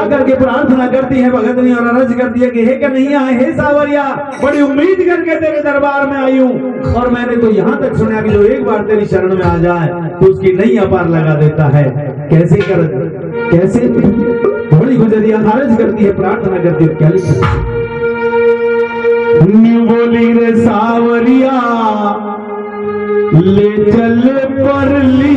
करके प्रार्थना करती है भगतनी और अर्ज करती है कि हे कन्हैया, हे सावरिया, बड़ी उम्मीद करके तेरे दरबार में आई हूँ और मैंने तो यहाँ तक सुना कि जो एक बार तेरी शरण में आ जाए तो उसकी नैया पार लगा देता है। कैसे बड़ी गुजरिया अर्ज करती है, प्रार्थना करती है, क्या लिखती बोली रे सावरिया ले चल परली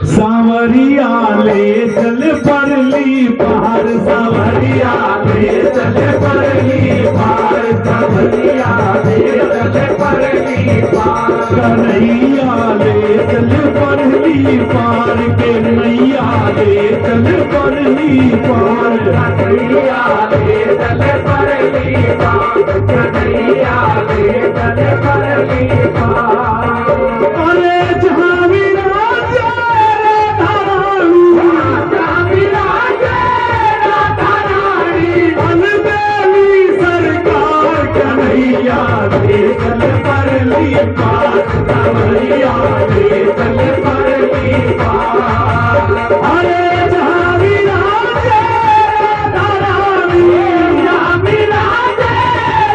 सावरिया ले चल परली पार, सावरिया ले चल परली पार, सावरिया ले चल परली पार, कन्हैया ले चल परली पार, के नैया ले चल परली पार, कन्हैया ले चल परली पार, कन्हैया ले चल परली पार। अरे जहाँ चल परली पार, सावरिया ले चल परली पार। अरे जहाँ विराजे राधा रानी, जहाँ विराजे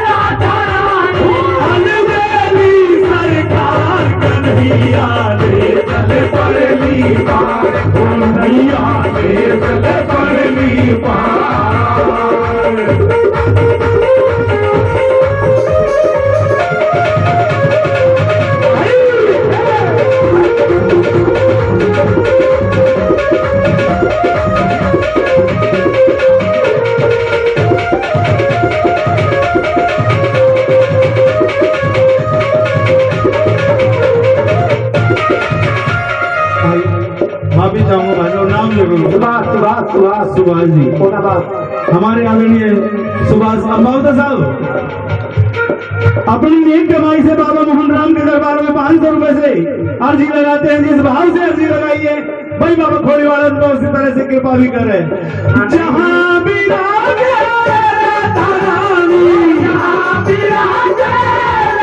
राधा रानी, अलबेली सरकार, कन्हैया ले चल परली पार, कन्हैया ले चल परली पार। माफी चाहूंगा भाई, नाम जरूर सुभाष जी, हमारे आदरणीय सुभाष अम्बावता साहब अपनी नेक कमाई से बाबा मोहन राम के दरबार में 500 रुपए से अर्जी लगाते हैं। जिस भाव से अर्जी लगाइए भाई बाबा खोड़ी वाला तो उसी तरह से कृपा भी करे। जहाँ विराजे राधा रानी, जहाँ विराजे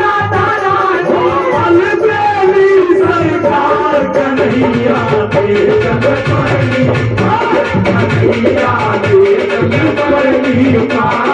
राधा रानी, अलबेली सरकार, कन्हैया ले चल परली पार, कन्हैया ले चल परली पार।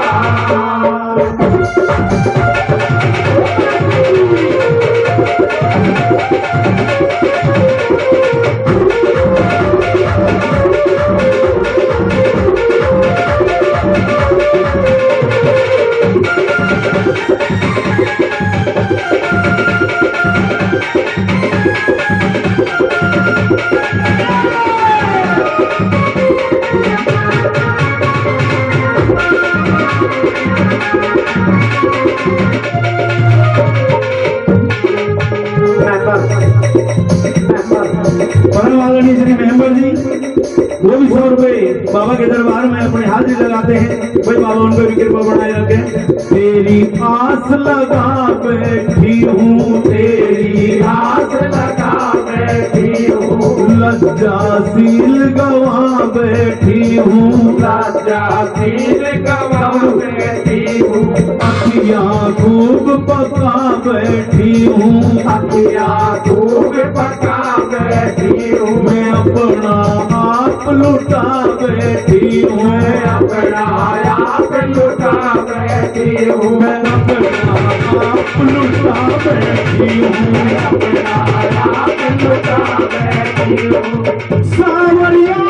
आदरणीय श्री मेंबर जी वो भी 100 रुपए बाबा के दरबार में अपनी हाजिरी लगाते हैं। भाई बाबा उनको भी कृपा बनाए रखे। तेरी आस लगा बैठी हूँ, तेरी आस लगा बैठी हूँ, लज्जाशील गवा बैठी हूँ, लज्जाशील गवा बैठी हूँ, अखियाँ खूब पका बैठी हूँ, अखियाँ खूब पका बैठी हूँ, मैं अपना आप लुटा बैठी हूँ, मैं अपना आप लुटा बैठी हूँ, मैं अपना आप लुटा बैठी हूँ, मैं अपना आप लुटा बैठी हूँ। सावरिया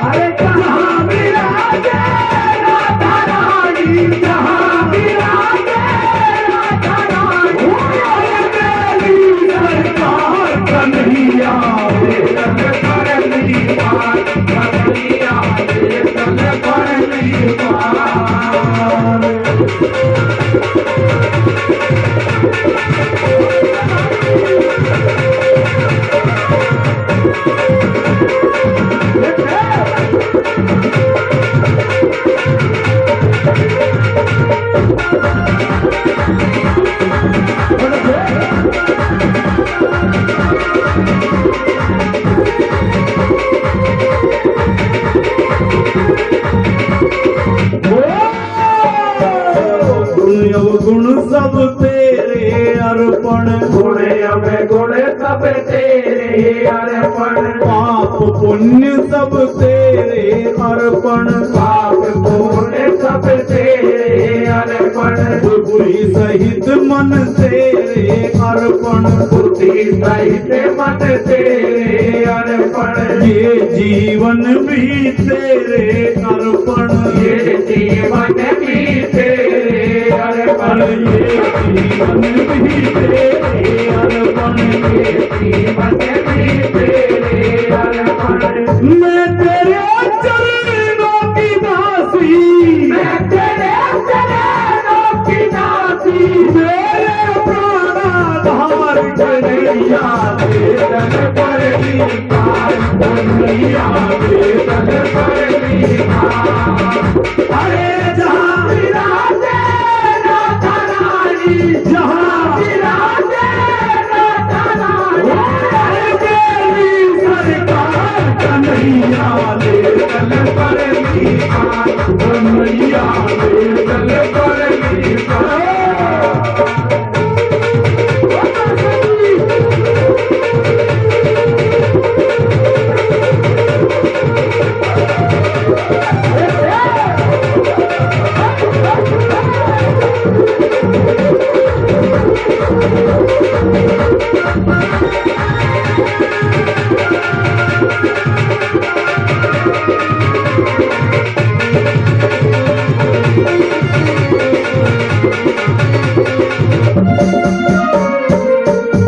अरे कहाँ विराजे राधा रानी, जहाँ विराजे राधा रानी, अलबेली सरकार, कन्हैया ले अर्पण, पाप पुण्य सब तेरे अर्पण, पाप पुण्य सब तेरे अर्पण, बुद्धि सहित मन तेरे अर्पण, बुद्धि सहित मन तेरे अर्पण, ये जीवन भी तेरे अर्पण, ये जीवन भी तेरे अर्पण, ये जीवन भी तेरे अर्पण, ये जीवन भी तेरे अर्पण। मैं तेरे चरणों की दासी, मैं तेरे चरणों की दासी, मेरे प्राणाधार कन्हैया वेदन पर निकाल, कन्हैया वेदन पर निकाल। अरे जहाँ विराजे राधा रानी, जहाँ विराजे राधा रानी, तेरी सरकार कन्हैया वेदन पर निकाल, कन्हैया वेदन पर निकाल।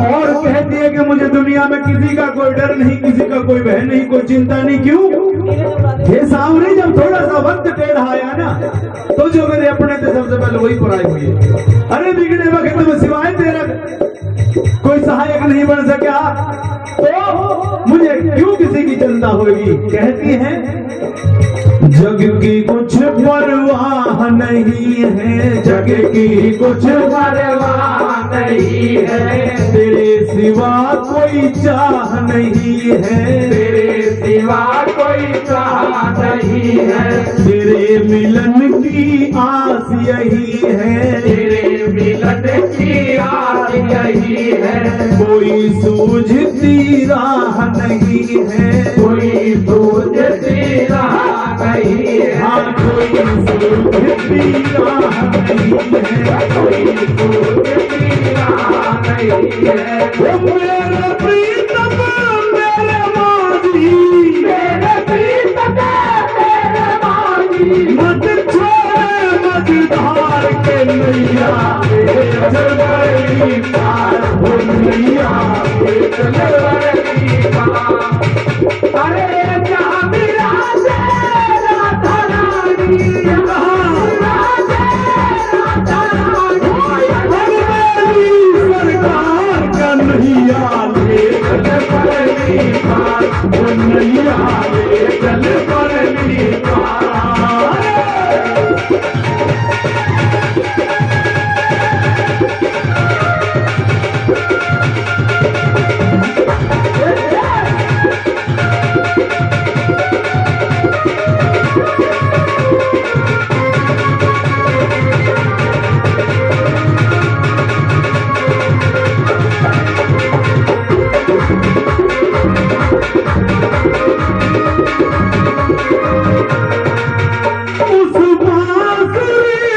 और कहती है कि मुझे दुनिया में किसी का कोई डर नहीं, किसी का कोई भय नहीं, कोई चिंता नहीं। क्यों? हे सावरी, जब थोड़ा सा वक्त टेढ़ा आया ना, तो जो मेरे अपने थे सबसे पहले वही पराए हुए। अरे बिगड़े वक्त में सिवाय तेरा कोई सहायक नहीं बन सका, तो मुझे क्यों किसी की चिंता होगी। कहती है जग की कुछ परवाह नहीं है, जग की कुछ परवाह नहीं है, तेरे सिवा कोई चाह नहीं है, तेरे सिवा कोई चाह नहीं है, तेरे मिलन की आस यही है, तेरे मिलन की आस यही है, कोई सूझती राह नहीं है, कोई सूझती राह नहीं है, हाँ कोई सूझती राह नहीं है, कोई सूझती राह नहीं है। ओ मेरे प्रीतम मेरे माजी, मेरे प्रीतम मेरे माजी, मत छोड़े मझधार के नैया, चल बड़ी पार, हो नैया चल बड़ी पार। अरे जहाँ विराजे राधा रानी, जहाँ विराजे राधा रानी, सरकार का नैया ले चल बड़ी पार, हो नैया चल बड़ी पार। उस बांसुरी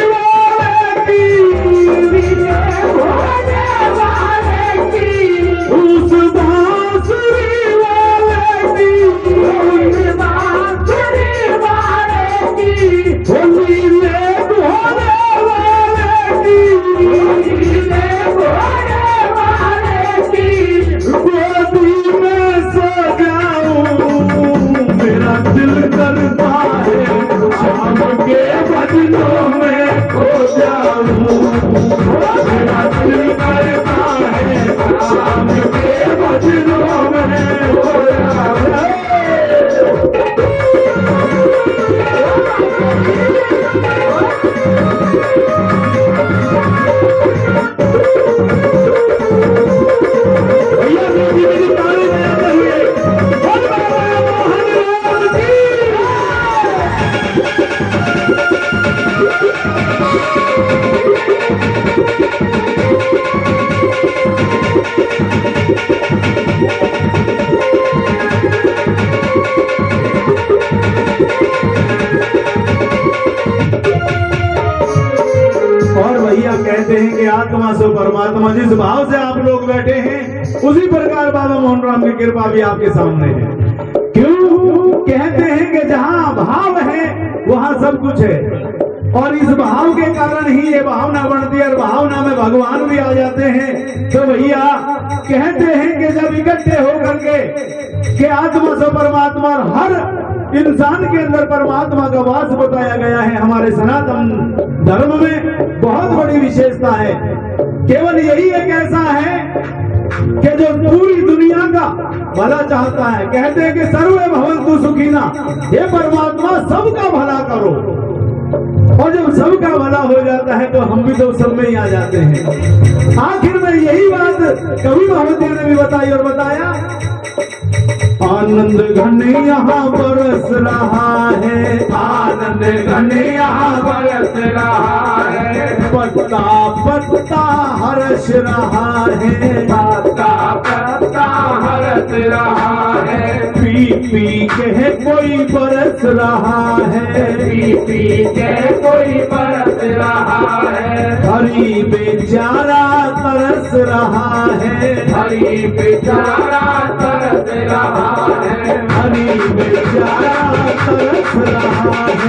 कहते हैं कि आत्मा सो परमात्मा, जिस भाव से आप लोग बैठे हैं उसी प्रकार बाबा मोहन राम की कृपा भी आपके सामने है। क्यों कहते हैं कि जहां भाव है वहां सब कुछ है, और इस भाव के कारण ही ये भावना बनती है, और भावना में भगवान भी आ जाते हैं। तो भैया कहते हैं कि जब इकट्ठे होकर के आत्मा से परमात्मा, और हर इंसान के अंदर परमात्मा का वास बताया गया है, हमारे सनातन धर्म में बहुत बड़ी विशेषता है। केवल यही एक ऐसा है कि जो पूरी दुनिया का भला चाहता है। कहते हैं कि सर्वे भवन्तु सुखिना, हे परमात्मा सबका भला करो, और जब सबका भला हो जाता है तो हम भी तो सब में ही आ जाते हैं। आखिर में यही बात कवि महावती ने भी बताई और बताया, आनंद घन यहाँ बरस रहा है, आनंद घन यहाँ बरस रहा है, पत्ता पत्ता हर्ष रहा है, पत्ता पत्ता हरस रहा है, पी पी के कोई बरस रहा है, पी पी के कोई बरस रहा है, हरी बेचारा तरस रहा है, हरी बेचारा तरस रहा है, हरी बेचारा तरस रहा है।